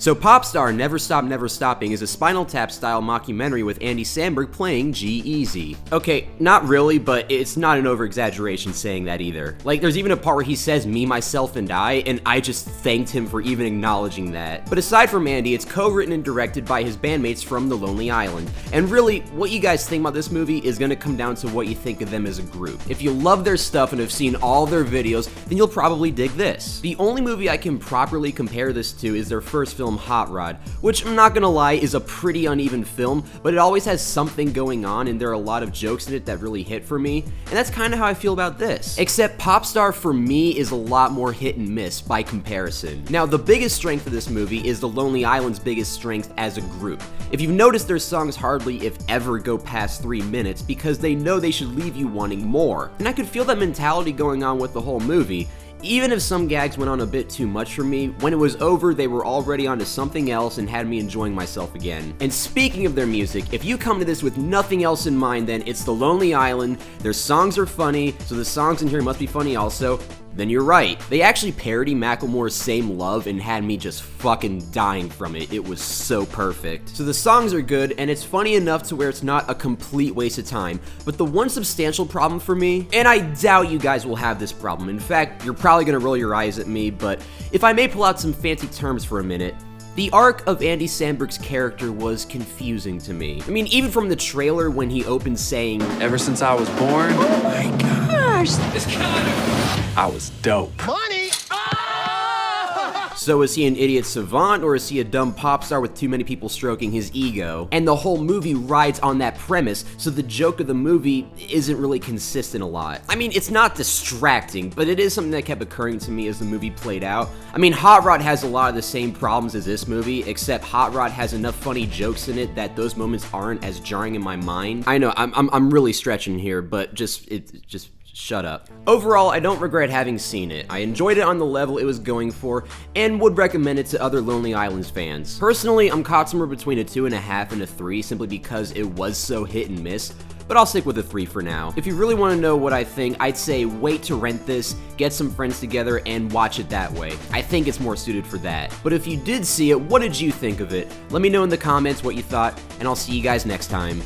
So Popstar Never Stop Never Stopping is a Spinal Tap style mockumentary with Andy Samberg playing G-Eazy. Okay, not really, but it's not an over-exaggeration saying that either. Like, there's even a part where he says me, myself, and I just thanked him for even acknowledging that. But aside from Andy, it's co-written and directed by his bandmates from The Lonely Island. And really, what you guys think about this movie is gonna come down to what you think of them as a group. If you love their stuff and have seen all their videos, then you'll probably dig this. The only movie I can properly compare this to is their first film, Hot Rod, which I'm not gonna lie is a pretty uneven film, but it always has something going on and there are a lot of jokes in it that really hit for me, and that's kinda how I feel about this. Except Popstar for me is a lot more hit and miss by comparison. Now, the biggest strength of this movie is The Lonely Island's biggest strength as a group. If you've noticed, their songs hardly, if ever, go past 3 minutes because they know they should leave you wanting more. And I could feel that mentality going on with the whole movie. Even if some gags went on a bit too much for me, when it was over, they were already onto something else and had me enjoying myself again. And speaking of their music, if you come to this with nothing else in mind, then it's The Lonely Island, their songs are funny, so the songs in here must be funny also. Then you're right. They actually parody Macklemore's Same Love and had me just fucking dying from it. It was so perfect. So the songs are good, and it's funny enough to where it's not a complete waste of time. But the one substantial problem for me, and I doubt you guys will have this problem, in fact, you're probably gonna roll your eyes at me, but if I may pull out some fancy terms for a minute, the arc of Andy Samberg's character was confusing to me. I mean, even from the trailer when he opened saying, "Ever since I was born, oh my gosh, it's kind of I was dope." Money! So is he an idiot savant, or is he a dumb pop star with too many people stroking his ego? And the whole movie rides on that premise, so the joke of the movie isn't really consistent a lot. I mean, it's not distracting, but it is something that kept occurring to me as the movie played out. I mean, Hot Rod has a lot of the same problems as this movie, except Hot Rod has enough funny jokes in it that those moments aren't as jarring in my mind. I know, I'm really stretching here, but just shut up. Overall, I don't regret having seen it. I enjoyed it on the level it was going for, and would recommend it to other Lonely Islands fans. Personally, I'm caught somewhere between a 2.5 and a 3 simply because it was so hit and miss, but I'll stick with a 3 for now. If you really want to know what I think, I'd say wait to rent this, get some friends together, and watch it that way. I think it's more suited for that. But if you did see it, what did you think of it? Let me know in the comments what you thought, and I'll see you guys next time.